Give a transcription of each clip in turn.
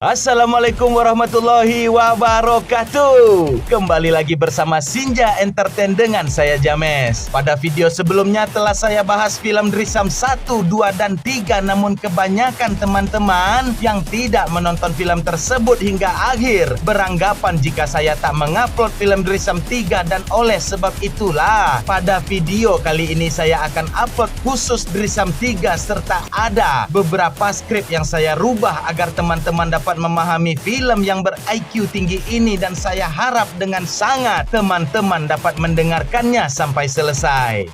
Assalamualaikum warahmatullahi wabarakatuh. Kembali lagi bersama Sinja Entertain dengan saya James. Pada video sebelumnya telah saya bahas film Drisam 1, 2, dan 3. Namun kebanyakan teman-teman yang tidak menonton film tersebut hingga akhir beranggapan jika saya tak mengupload film Drisam 3. Dan oleh sebab itulah pada video kali ini saya akan upload khusus Drisam 3. Serta ada beberapa skrip yang saya rubah agar teman-teman dapat memahami film yang ber-IQ tinggi ini, dan saya harap dengan sangat teman-teman dapat mendengarkannya sampai selesai.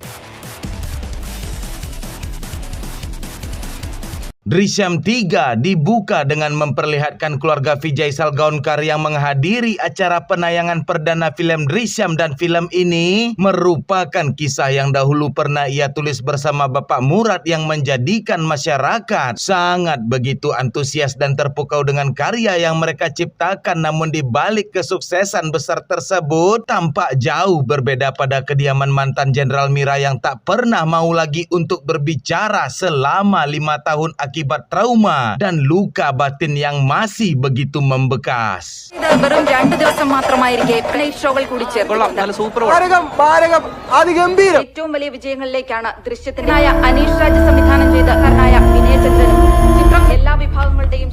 Drisam 3 dibuka dengan memperlihatkan keluarga Vijay Salgaonkar yang menghadiri acara penayangan perdana film Drisam, dan film ini merupakan kisah yang dahulu pernah ia tulis bersama Bapak Murad yang menjadikan masyarakat sangat begitu antusias dan terpukau dengan karya yang mereka ciptakan. Namun di balik kesuksesan besar tersebut tampak jauh berbeda pada kediaman mantan Jenderal Mira yang tak pernah mau lagi untuk berbicara selama 5 tahun akibat trauma dan luka batin yang masih begitu membekas. വെറും 2 ദിവസം മാത്രമായിരിക്കെ ഷോകൾ കൂടി ഏറ്റവും വലിയ വിജയങ്ങളിലേക്കാണ് ദൃശ്യത്തിന്റെ അനീഷ് രാജ് സംവിധാനം ചെയ്ത കാരനായ വിനയചന്ദ്രനും ചിത്രം എല്ലാ വിഭാഗങ്ങളുടെയും.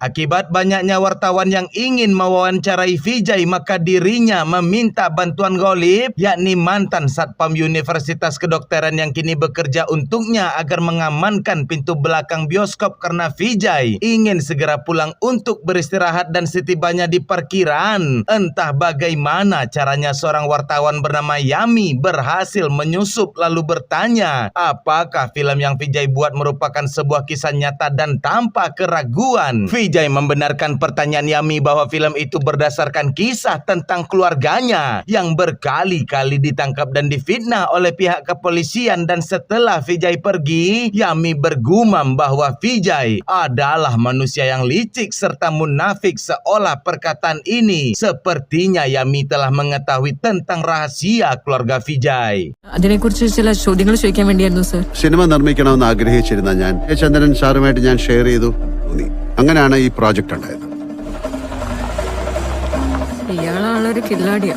Akibat banyaknya wartawan yang ingin mewawancarai Vijay, maka dirinya meminta bantuan Golib, yakni mantan Satpam Universitas Kedokteran yang kini bekerja untuknya, agar mengamankan pintu belakang bioskop karena Vijay ingin segera pulang untuk beristirahat. Dan setibanya di parkiran, entah bagaimana caranya seorang wartawan bernama Yami berhasil menyusup lalu bertanya apakah film yang Vijay buat merupakan sebuah kisah nyata, dan tanpa keraguan Vijay membenarkan pertanyaan Yami bahwa film itu berdasarkan kisah tentang keluarganya yang berkali-kali ditangkap dan difitnah oleh pihak kepolisian. Dan setelah Vijay pergi, Yami bergumam bahwa Vijay adalah manusia yang licik serta munafik, seolah perkataan ini sepertinya Yami telah mengetahui tentang rahasia keluarga Vijay. അതിനെക്കുറിച്ച് ചില ചോദ്യങ്ങൾ ചോദിക്കാൻ വേണ്ടിയായിരുന്നു sir. Cinema നിർമ്മിക്കണമെന്ന് ആഗ്രഹിച്ചിരുന്ന ഞാൻ ചന്ദ്രൻ സാറുമായിട്ട് ഞാൻ ഷെയർ ചെയ്തു. അങ്ങനെയാണ് ഈ പ്രോജക്റ്റ് ഉണ്ടായത്. ഇയാളാളൊരു കില്ലാടിയാ.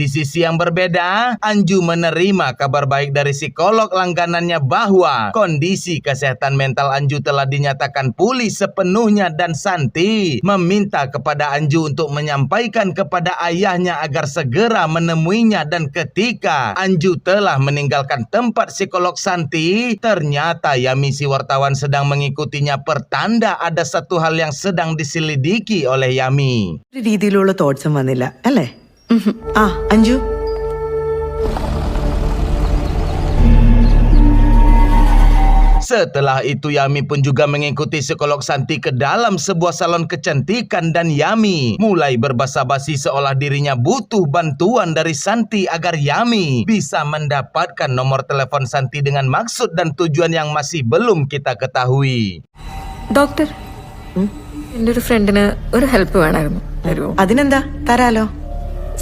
Di sisi yang berbeda, Anju menerima kabar baik dari psikolog langganannya bahwa kondisi kesehatan mental Anju telah dinyatakan pulih sepenuhnya, dan Santi meminta kepada Anju untuk menyampaikan kepada ayahnya agar segera menemuinya. Dan ketika Anju telah meninggalkan tempat psikolog Santi, ternyata Yami si wartawan sedang mengikutinya, pertanda ada satu hal yang sedang diselidiki oleh Yami. രീതിയിലുള്ള തോട്ട്സും വന്നില്ല അല്ലേ? Anju, setelah itu Yami pun juga mengikuti psikolog Santi ke dalam sebuah salon kecantikan, dan Yami mulai berbasa-basi seolah dirinya butuh bantuan dari Santi agar Yami bisa mendapatkan nomor telepon Santi dengan maksud dan tujuan yang masih belum kita ketahui. Doctor, എൻ്റെ ഒരു ഫ്രണ്ടിന് ഒരു ഹെൽപ്പ് വേണമായിരുന്നു. തരുമോ? അതിനെന്താ, തരാലോ.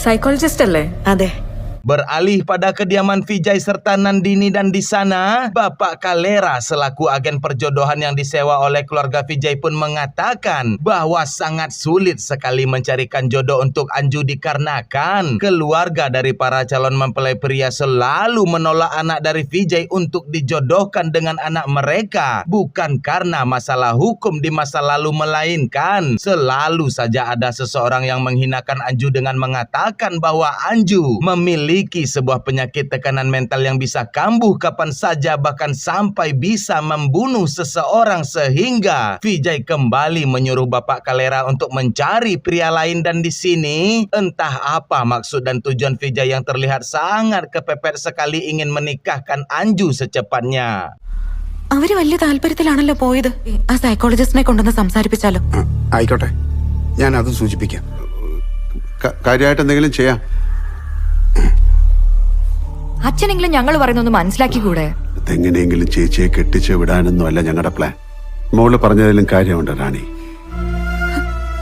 സൈക്കോളജിസ്റ്റ് അല്ലേ? അതെ. Beralih pada kediaman Vijay serta Nandini, dan di sana Bapak Kalera selaku agen perjodohan yang disewa oleh keluarga Vijay pun mengatakan bahwa sangat sulit sekali mencarikan jodoh untuk Anju dikarenakan keluarga dari para calon mempelai pria selalu menolak anak dari Vijay untuk dijodohkan dengan anak mereka, bukan karena masalah hukum di masa lalu, melainkan selalu saja ada seseorang yang menghinakan Anju dengan mengatakan bahwa Anju memiliki sebuah penyakit tekanan mental yang bisa kambuh kapan saja, bahkan sampai bisa membunuh seseorang, sehingga Vijay kembali menyuruh Bapak Kalera untuk mencari pria lain. Dan di sini entah apa maksud dan tujuan Vijay yang terlihat sangat kepepet sekali ingin menikahkan Anju secepatnya. അവര് വലിയ താല്പര്യത്തിലാണല്ലോ പോയത്. ആ സൈക്കോളജിസ്റ്റിനെ കൊണ്ടുവന്ന് സംസാരിപ്പിച്ചാലോ? ആയിക്കോട്ടെ, ഞാൻ അത് സൂചിപ്പിക്കാം. കാര്യമായിട്ട് എന്തെങ്കിലും ചെയ്യാം. അച്ഛനെങ്കിലും ഞങ്ങൾ പറയുന്നൊന്ന് മനസ്സിലാക്കിക്കൂടെ? എങ്ങനെയെങ്കിലും ചേച്ചിയെ കെട്ടിച്ച് വിടാനൊന്നും അല്ല ഞങ്ങളുടെ പ്ലാൻ. മോള് പറഞ്ഞതിലും കാര്യമുണ്ട് റാണി.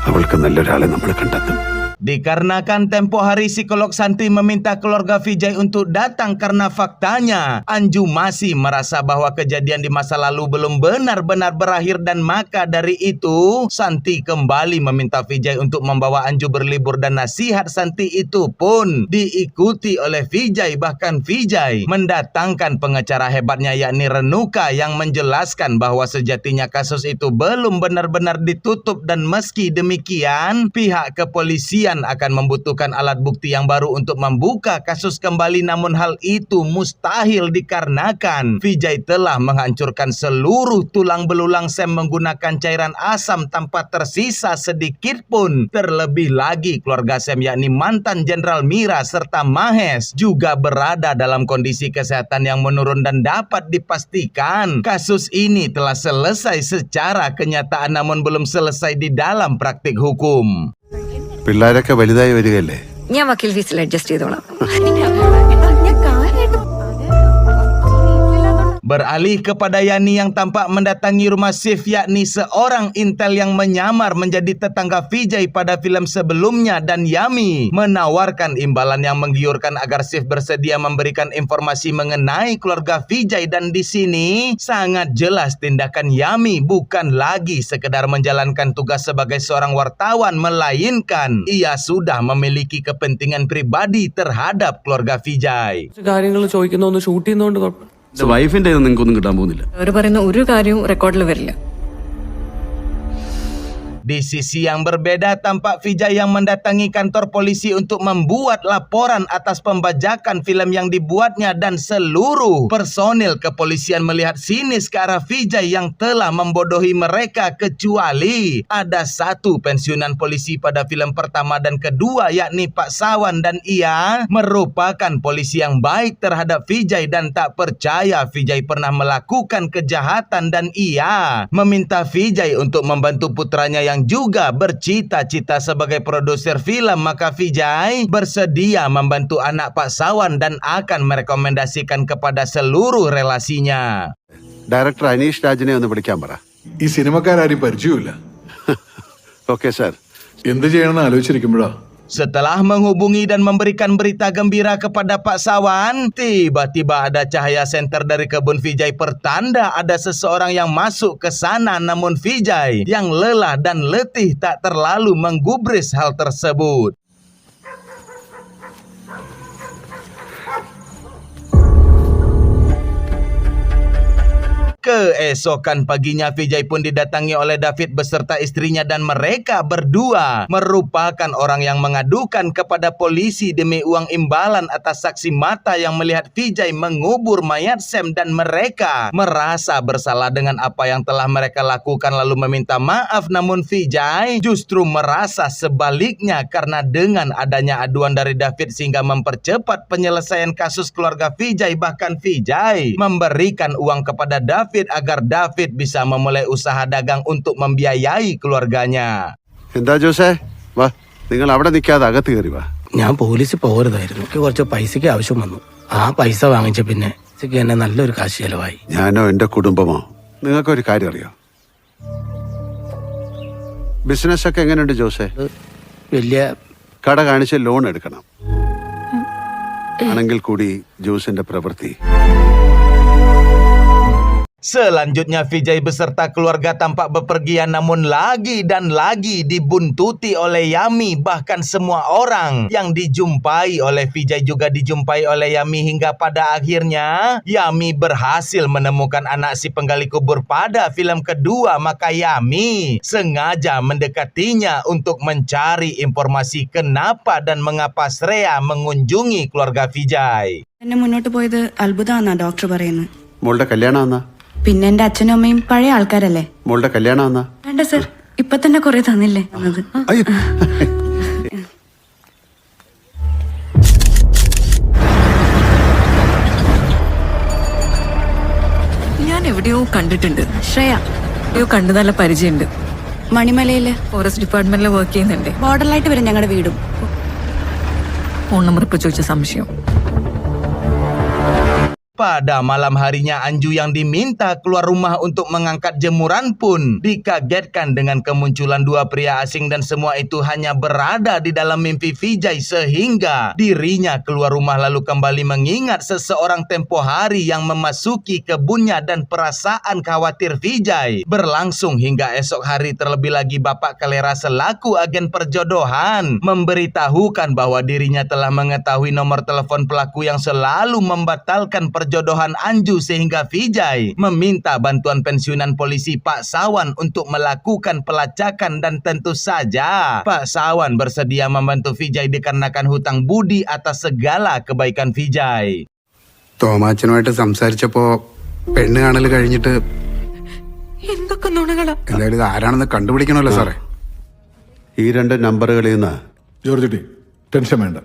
അവൾക്ക് നല്ലൊരാളെ നമ്മൾ കണ്ടെത്തും. Dikarenakan tempo hari psikolog Santi meminta keluarga Vijay untuk datang karena faktanya Anju masih merasa bahwa kejadian di masa lalu belum benar-benar berakhir dan maka dari itu Santi kembali meminta Vijay untuk membawa Anju berlibur dan nasihat Santi itu pun diikuti oleh Vijay. Bahkan Vijay mendatangkan pengacara hebatnya yakni Renuka yang menjelaskan bahwa sejatinya kasus itu belum benar-benar ditutup dan meski demikian pihak kepolisian akan membutuhkan alat bukti yang baru untuk membuka kasus kembali, namun hal itu mustahil dikarenakan Vijay telah menghancurkan seluruh tulang belulang Sam menggunakan cairan asam tanpa tersisa sedikit pun. Terlebih lagi keluarga Sam yakni mantan Jenderal Mira serta Mahes juga berada dalam kondisi kesehatan yang menurun dan dapat dipastikan kasus ini telah selesai secara kenyataan namun belum selesai di dalam praktik hukum. പിള്ളേരൊക്കെ വലുതായി വരികയല്ലേ? ഞാൻ വക്കീൽ ഫീസിൽ അഡ്ജസ്റ്റ് ചെയ്തോളാം. Beralih kepada Yani yang tampak mendatangi rumah Sif yakni seorang intel yang menyamar menjadi tetangga Vijay pada filem sebelumnya dan Yami menawarkan imbalan yang menggiurkan agar Sif bersedia memberikan informasi mengenai keluarga Vijay dan di sini sangat jelas tindakan Yami bukan lagi sekedar menjalankan tugas sebagai seorang wartawan melainkan ia sudah memiliki kepentingan pribadi terhadap keluarga Vijay. കാര്യങ്ങൾ ചോദിക്കുന്നൊന്ന് ഷൂട്ട് ചെയ്യുന്നതുകൊണ്ട് കുഴപ്പം. വൈഫിന്റെ നിങ്ങൾക്കൊന്നും കിട്ടാൻ പോകുന്നില്ല. അവർ പറയുന്ന ഒരു കാര്യവും റെക്കോർഡിൽ വരില്ല. Di sisi yang berbeda, tampak Vijay yang mendatangi kantor polisi untuk membuat laporan atas pembajakan film yang dibuatnya dan seluruh personil kepolisian melihat sinis ke arah Vijay yang telah membodohi mereka kecuali ada satu pensiunan polisi pada film pertama dan kedua yakni Pak Sawan dan ia merupakan polisi yang baik terhadap Vijay dan tak percaya Vijay pernah melakukan kejahatan dan ia meminta Vijay untuk membantu putranya yang juga bercita-cita sebagai produser film. Maka Vijay bersedia membantu anak Pak Sawan dan akan merekomendasikan kepada seluruh relasinya. Director Aneesh രാജിനെ ഒന്ന് വിളിക്കാൻ പറ. ഈ സിനിമക്കാരും പരിചയമില്ല. Okay sir. എന്ത് ചെയ്യണമെന്ന് ആലോചിച്ചിരിക്കുമ്പോഴാ Setelah menghubungi dan memberikan berita gembira kepada Pak Sawan, tiba-tiba ada cahaya senter dari kebun Vijay pertanda ada seseorang yang masuk ke sana. Namun Vijay yang lelah dan letih tak terlalu menggubris hal tersebut. Keesokan paginya Vijay pun didatangi oleh David beserta istrinya dan mereka berdua merupakan orang yang mengadukan kepada polisi demi uang imbalan atas saksi mata yang melihat Vijay mengubur mayat Sam dan mereka merasa bersalah dengan apa yang telah mereka lakukan lalu meminta maaf. Namun Vijay justru merasa sebaliknya karena dengan adanya aduan dari David sehingga mempercepat penyelesaian kasus keluarga Vijay. Bahkan Vijay memberikan uang kepada David agar David bisa memulai usaha dagang untuk membiayai keluarganya. എന്താ ജോസേ, വാ, നിങ്ങൾ അവിടെ നിൽക്കാതെ അകത്ത് കയറി വാ. ഞാൻ പോലീസിൽ പോകരുതായിരുന്നു. എനിക്ക് കുറച്ച് പൈസയ്ക്ക് ആവശ്യം വന്നു. ആ പൈസ വാങ്ങിച്ച പിന്നെ എനിക്ക് എന്നെ നല്ലൊരു കാശ് ചെലവായി. ഞാനോ എന്റെ കുടുംബമോ? നിങ്ങൾക്കൊരു കാര്യം അറിയോ? ബിസിനസ് ഒക്കെ എങ്ങനെയുണ്ട് ജോസേ? വലിയ കട കാണിച്ച് ലോൺ എടുക്കണം. ആണെങ്കിൽ കൂടി ജോസിന്റെ പ്രവൃത്തി. Selanjutnya Vijay beserta keluarga tampak bepergian namun lagi dan lagi dibuntuti oleh Yami. Bahkan semua orang yang dijumpai oleh Vijay juga dijumpai oleh Yami hingga pada akhirnya Yami berhasil menemukan anak si penggali kubur pada film kedua. Maka Yami sengaja mendekatinya untuk mencari informasi kenapa dan mengapa Shreya mengunjungi keluarga Vijay. എന്നെ മുന്നോട്ട് പോയത് അത്ഭുതമാണെന്നാ ഡോക്ടർ പറയുന്നത്. മോളുടെ കല്യാണം എന്നാ? പിന്നെ എന്റെ അച്ഛനും അമ്മയും പഴയ ആൾക്കാരല്ലേ. മോളുടെ കല്യാണം എന്നാ? വേണ്ട സർ, ഇപ്പൊ തന്നെ കുറെ തന്നില്ലേ തന്നത്. ഞാൻ എവിടെയോ കണ്ടിട്ടുണ്ട്. ശ്രേയ എവിടെയോ കണ്ടു, നല്ല പരിചയമുണ്ട്. മണിമലയില് ഫോറസ്റ്റ് ഡിപ്പാർട്ട്മെന്റിൽ വർക്ക് ചെയ്യുന്നുണ്ട്. ബോർഡറിലായിട്ട് വരും ഞങ്ങളുടെ വീടും. ഫോൺ നമ്പർ ഇപ്പൊ ചോദിച്ച സംശയം. Pada malam harinya Anju yang diminta keluar rumah untuk mengangkat jemuran pun dikagetkan dengan kemunculan dua pria asing dan semua itu hanya berada di dalam mimpi Vijay sehingga dirinya keluar rumah lalu kembali mengingat seseorang tempo hari yang memasuki kebunnya dan perasaan khawatir Vijay berlangsung hingga esok hari. Terlebih lagi Bapak Kalera selaku agen perjodohan memberitahukan bahwa dirinya telah mengetahui nomor telepon pelaku yang selalu membatalkan perjodohan Anju sehingga Vijay meminta bantuan pensiunan polisi Pak Sawan untuk melakukan pelacakan dan tentu saja Pak Sawan bersedia membantu Vijay dikarenakan hutang budi atas segala kebaikan Vijay. തോമാച്ചനുമായിട്ട് സംസാരിച്ചപ്പോ പെണ്ണ് കാണൽ കഴിഞ്ഞിട്ട് എന്തൊക്കെ നുണകളാ. എന്തായാലും ഇത് ആരാണെന്ന് കണ്ടുപിടിക്കണമല്ലോ സാറേ. ഈ 2 നമ്പറുകളിൽ നിന്ന് ജോർജ് ടി ടെൻഷൻ വേണ്ട.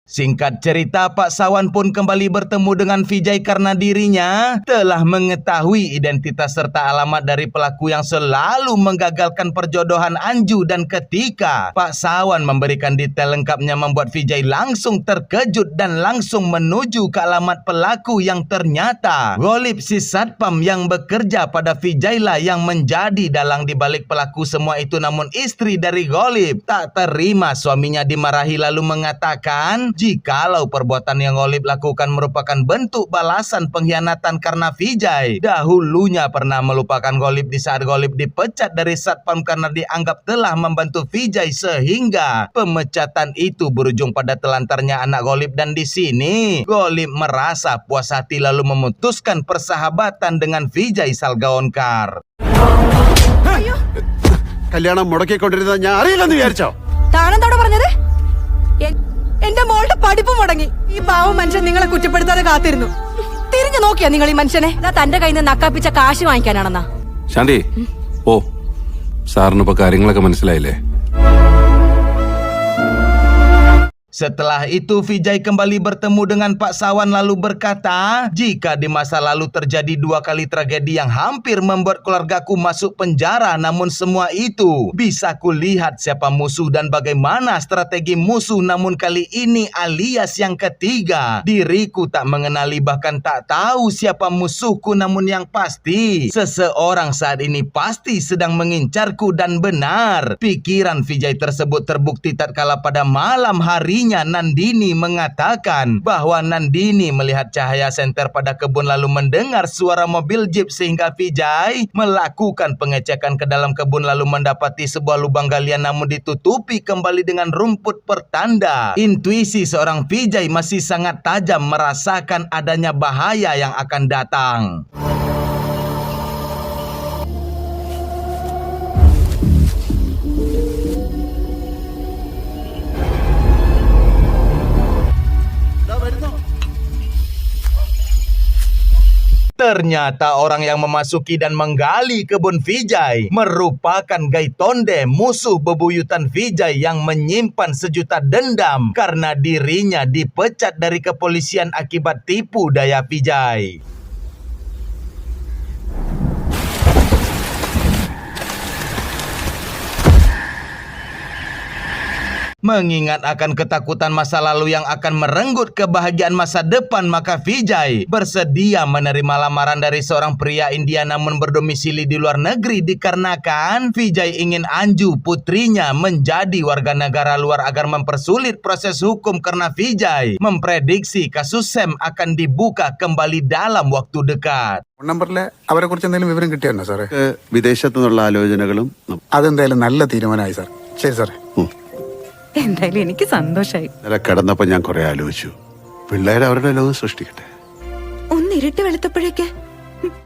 Singkat cerita, Pak Sawan pun kembali bertemu dengan Vijay karena dirinya telah mengetahui identitas serta alamat dari pelaku yang selalu menggagalkan perjodohan Anju dan ketika Pak Sawan memberikan detail lengkapnya membuat Vijay langsung terkejut dan langsung menuju ke alamat pelaku yang ternyata Golib si satpam yang bekerja pada Vijay lah yang menjadi dalang dibalik pelaku semua itu. Namun istri dari Golib tak terima suaminya dimarahi lalu mengatakan jikalau perbuatan yang Golib lakukan merupakan bentuk balasan pengkhianatan karena Vijay dahulunya pernah melupakan Golib di saat Golib dipecat dari satpam karena dianggap telah membantu Vijay sehingga pemecatan itu berujung pada telantarnya anak Golib dan di sini Golib merasa puas hati lalu memutuskan persahabatan dengan Vijay Salgaonkar. കല്യാണം മുടക്കിക്കൊണ്ടിരുന്നത് ഞാൻ അറിയില്ലെന്ന് വിചാരിച്ചോ? താനെന്താണോ പറഞ്ഞത്? എന്റെ മോളുടെ പഠിപ്പ് മുടങ്ങി. ഈ പാവം മനുഷ്യൻ നിങ്ങളെ കുറ്റപ്പെടുത്താതെ കാത്തിരുന്നു. തിരിഞ്ഞു നോക്കിയാ നിങ്ങൾ ഈ മനുഷ്യനെ? തന്റെ കയ്യിൽ നിന്ന് നക്കാപ്പിച്ച കാശ് വാങ്ങിക്കാനാണെന്നാ. ശാന്തി ഓ സാറിനിപ്പോ കാര്യങ്ങളൊക്കെ മനസ്സിലായില്ലേ? Setelah itu Vijay kembali bertemu dengan Pak Sawan lalu berkata, jika di masa lalu terjadi 2 kali tragedi yang hampir membuat keluargaku masuk penjara, namun semua itu bisa kulihat siapa musuh dan bagaimana strategi musuh. Namun kali ini alias yang ketiga, diriku tak mengenali bahkan tak tahu siapa musuhku, namun yang pasti seseorang saat ini pasti sedang mengincarku. Dan benar, pikiran Vijay tersebut terbukti tatkala pada malam hari Nandini mengatakan bahwa Nandini melihat cahaya senter pada kebun lalu mendengar suara mobil jeep sehingga Vijay melakukan pengecekan ke dalam kebun lalu mendapati sebuah lubang galian namun ditutupi kembali dengan rumput pertanda. Intuisi seorang Vijay masih sangat tajam merasakan adanya bahaya yang akan datang. Ternyata orang yang memasuki dan menggali kebun Vijay merupakan Gaitonde, musuh bebuyutan Vijay yang menyimpan sejuta dendam karena dirinya dipecat dari kepolisian akibat tipu daya Vijay. Mengingat akan ketakutan masa lalu yang akan merenggut kebahagiaan masa depan, maka Vijay bersedia menerima lamaran dari seorang pria India namun berdomisili di luar negeri dikarenakan Vijay ingin Anju putrinya menjadi warga negara luar agar mempersulit proses hukum karena Vijay memprediksi kasus Sam akan dibuka kembali dalam waktu dekat. നമ്പറിലെ അവരെ കുറിച്ച് എന്തെങ്കിലും വിവരം കിട്ടിയായിരുന്നോ സാറേ? വിദേശത്തു നിന്നുള്ള ആലോചനകളും അതെന്തായാലും നല്ല തീരുമാനമായി സാർ. ശരി സാറേ. എന്തായാലും എനിക്ക് സന്തോഷായി. ഇന്നലെ കിടന്നപ്പോൾ ഞാൻ കുറെ ആലോചിച്ചു. പിള്ളേർ അവരുടെ ലോകം സൃഷ്ടിക്കട്ടെ. ഒന്ന് ഇരുട്ട് വെളുത്തപ്പോഴേക്ക്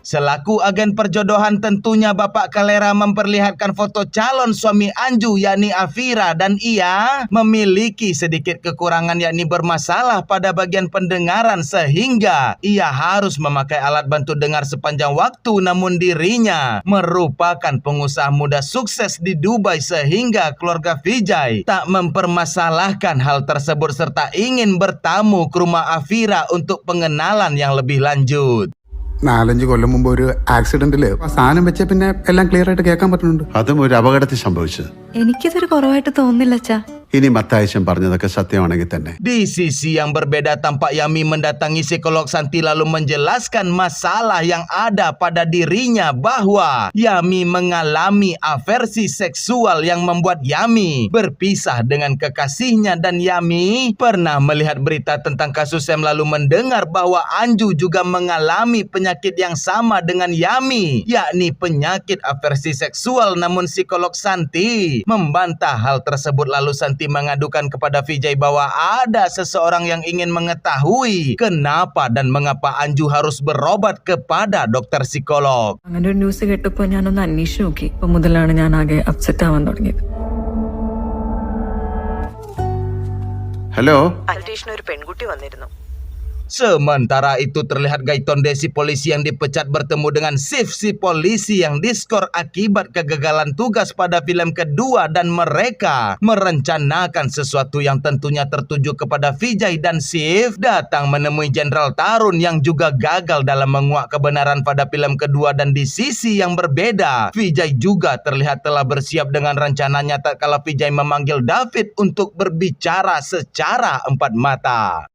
Selaku agen perjodohan tentunya Bapak Kalera memperlihatkan foto calon suami Anju yakni Afira dan ia memiliki sedikit kekurangan yakni bermasalah pada bagian pendengaran sehingga ia harus memakai alat bantu dengar sepanjang waktu. Namun dirinya merupakan pengusaha muda sukses di Dubai sehingga keluarga Vijay tak mempermasalahkan hal tersebut serta ingin bertamu ke rumah Afira untuk pengenalan yang lebih lanjut. 4-5 കൊല്ലം മുമ്പ് ഒരു ആക്സിഡന്റില് സാധനം വെച്ച പിന്നെ എല്ലാം ക്ലിയർ ആയിട്ട് കേൾക്കാൻ പറ്റുന്നുണ്ട്. അതും ഒരു അപകടത്തിൽ സംഭവിച്ചത്. എനിക്കിതൊരു കുറവായിട്ട് തോന്നുന്നില്ല അച്ഛാ. ഇനി മത്തായിച്ചൻ പറഞ്ഞതൊക്കെ സത്യമാണെങ്കിൽ തന്നെ. Di sisi yang berbeda, tampak Yami mendatangi psikolog Santi lalu menjelaskan masalah yang ada pada dirinya bahwa Yami mengalami aversi seksual yang membuat Yami berpisah dengan kekasihnya dan Yami pernah melihat berita tentang kasus Sam lalu mendengar bahwa Anju juga mengalami penyakit yang sama dengan Yami, yakni penyakit aversi seksual. Namun psikolog Santi membantah hal tersebut lalu Santi mengadukan kepada Vijay bahwa ada seseorang yang ingin mengetahui kenapa dan mengapa Anju harus berobat kepada dokter psikolog. അങ്ങനെ ഒരു ന്യൂസ് കേട്ടപ്പോൾ ഞാനൊന്ന് അന്വേഷിച്ച് നോക്കി. അപ്പൊ മുതലാണ് ഞാൻ ആകെ അപ്സെറ്റ് ആവാൻ തുടങ്ങിയത്. ഹലോ, അന്വേഷണ ഒരു പെൺകുട്ടി വന്നിരുന്നു. Sementara itu terlihat Gaitonde si polisi yang dipecat bertemu dengan Sif si polisi yang diskor akibat kegagalan tugas pada film kedua dan mereka merencanakan sesuatu yang tentunya tertuju kepada Vijay dan Sif datang menemui Jenderal Tarun yang juga gagal dalam menguak kebenaran pada film kedua. Dan di sisi yang berbeda, Vijay juga terlihat telah bersiap dengan rencananya tatkala Vijay memanggil David untuk berbicara secara empat mata.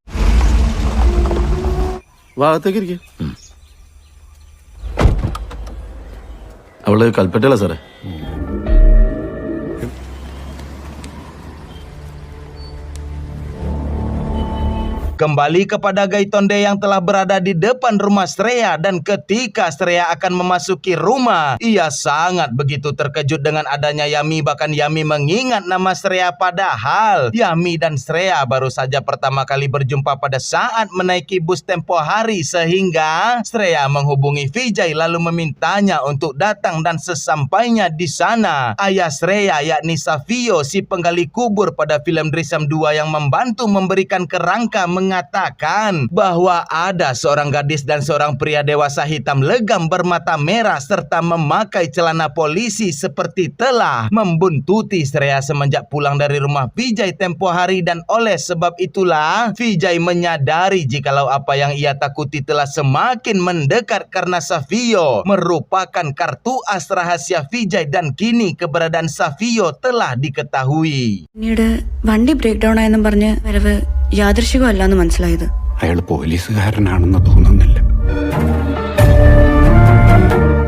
ഭാഗത്തേക്ക് ഇരിക്കും. അവള് കൽപ്പറ്റല്ല സാറേ. Kembali kepada Gaitonde yang telah berada di depan rumah Shreya, dan ketika Shreya akan memasuki rumah, ia sangat begitu terkejut dengan adanya Yami. Bahkan Yami mengingat nama Shreya, padahal Yami dan Shreya baru saja pertama kali berjumpa pada saat menaiki bus tempo hari, sehingga Shreya menghubungi Vijay lalu memintanya untuk datang. Dan sesampainya di sana, ayah Shreya yakni Savio si penggali kubur pada film Drisam 2 yang membantu memberikan kerangka mengatakan bahwa ada seorang gadis dan seorang pria dewasa hitam legam bermata merah serta memakai celana polisi seperti telah membuntuti Shreya semenjak pulang dari rumah Vijay tempo hari. Dan oleh sebab itulah Vijay menyadari jikalau apa yang ia takuti telah semakin mendekat karena Savio merupakan kartu as rahasia Vijay dan kini keberadaan Savio telah diketahui. പിന്നീട് വണ്ടി break down ആയെന്നും പറഞ്ഞ് വരവ് യാദൃശികമല്ലാന്ന് മനസ്സിലായത്. അയാൾ പോലീസുകാരനാണെന്ന് തോന്നുന്നില്ല.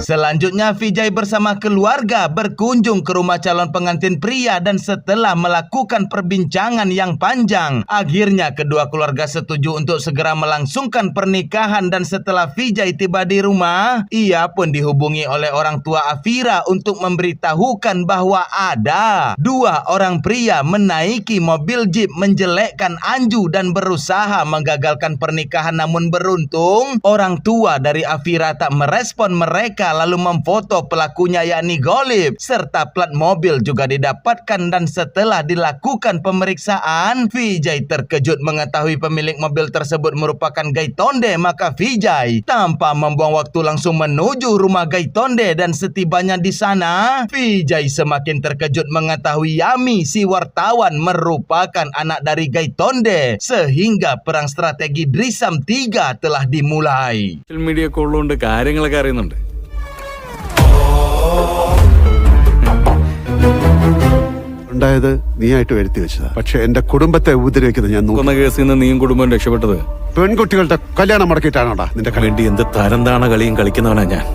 Selanjutnya Vijay bersama keluarga berkunjung ke rumah calon pengantin pria, dan setelah melakukan perbincangan yang panjang, akhirnya kedua keluarga setuju untuk segera melangsungkan pernikahan. Dan setelah Vijay tiba di rumah, ia pun dihubungi oleh orang tua Afira untuk memberitahukan bahwa ada dua orang pria menaiki mobil jeep menjelekkan Anju dan berusaha menggagalkan pernikahan. Namun beruntung orang tua dari Afira tak merespon mereka lalu memfoto pelakunya yakni Golib, serta plat mobil juga didapatkan. Dan setelah dilakukan pemeriksaan, Vijay terkejut mengetahui pemilik mobil tersebut merupakan Gaitonde. Maka Vijay tanpa membuang waktu langsung menuju rumah Gaitonde, dan setibanya di sana Vijay semakin terkejut mengetahui Yami si wartawan merupakan anak dari Gaitonde, sehingga perang strategi Drisam 3 telah dimulai. Social media ഒക്കെ ഉള്ളതുകൊണ്ട് കാര്യങ്ങളൊക്കെ അറിയുന്നുണ്ട്. ഉണ്ടായത് നീയായിട്ട് വരുത്തി വെച്ചതാ. പക്ഷെ എന്റെ കുടുംബത്തെ ഉപദ്രവിക്കുന്നത് ഞാൻ കൊന്ന കേസിൽ നിന്ന് നീയും കുടുംബം രക്ഷപ്പെട്ടത്. പെൺകുട്ടികളുടെ കല്യാണം മുടക്കിയിട്ടാണോടാ നിന്റെ കളി? വേണ്ടി എന്ത് തരംതാണ കളിയും കളിക്കുന്നവനാ ഞാൻ.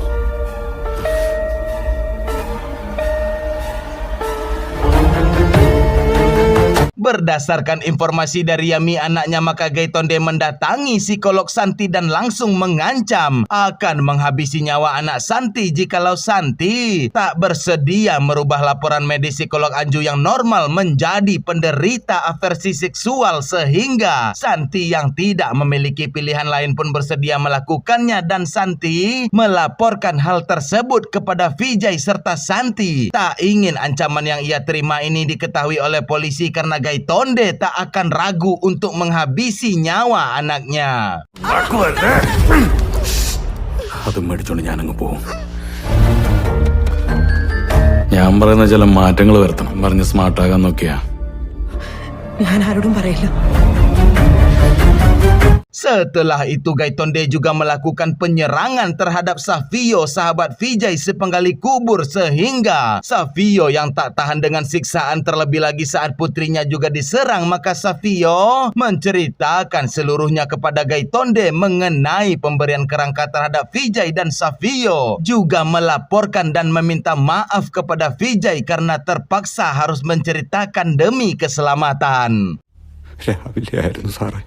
Berdasarkan informasi dari Yami anaknya, maka Gaitonde mendatangi psikolog Santi dan langsung mengancam akan menghabisi nyawa anak Santi jikalau Santi tak bersedia merubah laporan medis psikolog Anju yang normal menjadi penderita aversi seksual, sehingga Santi yang tidak memiliki pilihan lain pun bersedia melakukannya. Dan Santi melaporkan hal tersebut kepada Vijay, serta Santi tak ingin ancaman yang ia terima ini diketahui oleh polisi karena Gaitonde tak akan ragu untuk menghabisi nyawa anaknya. അത് മേടിച്ചോണ്ട് ഞാനങ്ങ് പോവും. ഞാൻ പറയുന്ന ചില മാറ്റങ്ങൾ വരുത്തണം പറഞ്ഞ് സ്മാർട്ടാകാൻ നോക്കിയാ ഞാൻ ആരോടും പറയില്ല. Setelah itu Gaitonde juga melakukan penyerangan terhadap Savio, sahabat Vijay sepenggali kubur, sehingga Savio yang tak tahan dengan siksaan terlebih lagi saat putrinya juga diserang, maka Savio menceritakan seluruhnya kepada Gaitonde mengenai pemberian kerangka terhadap Vijay, dan Savio juga melaporkan dan meminta maaf kepada Vijay karena terpaksa harus menceritakan demi keselamatan. രാവിലെ ആയിരുന്നു സാറേ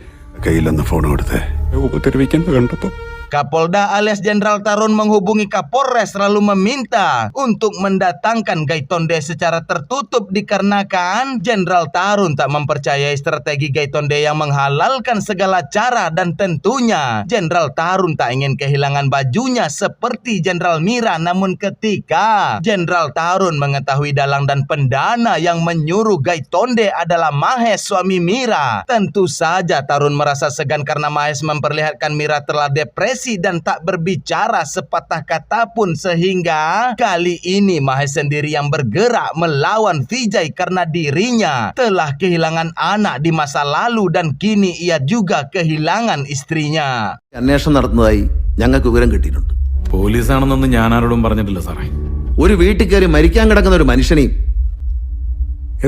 കയ്യിലൊന്ന് ഫോൺ കൊടുത്തേ. ഉപദ്രവിക്കുന്നത് കണ്ടപ്പോ Kapolda alias Jenderal Tarun menghubungi Kapolres lalu meminta untuk mendatangkan Gaitonde secara tertutup dikarenakan Jenderal Tarun tak mempercayai strategi Gaitonde yang menghalalkan segala cara, dan tentunya Jenderal Tarun tak ingin kehilangan bajunya seperti Jenderal Mira. Namun ketika Jenderal Tarun mengetahui dalang dan pendana yang menyuruh Gaitonde adalah Mahes, suami Mira, tentu saja Tarun merasa segan karena Mahes memperlihatkan Mira telah depresi dan tak berbicara sepatah kata pun, sehingga kali ini Mahes sendiri yang bergerak melawan Vijay karena dirinya telah kehilangan anak di masa lalu dan kini ia juga kehilangan istrinya. അന്വേഷണം നടത്തുന്നതായി ഞങ്ങൾക്ക് വിവരം കിട്ടിയിട്ടുണ്ട്. പോലീസാണെന്നൊന്നും ഞാൻ ആരോടും പറഞ്ഞിട്ടില്ല സാറേ. ഒരു വീട്ടിൽ കയറി മരിക്കാൻ കിടക്കുന്ന ഒരു മനുഷ്യനെയും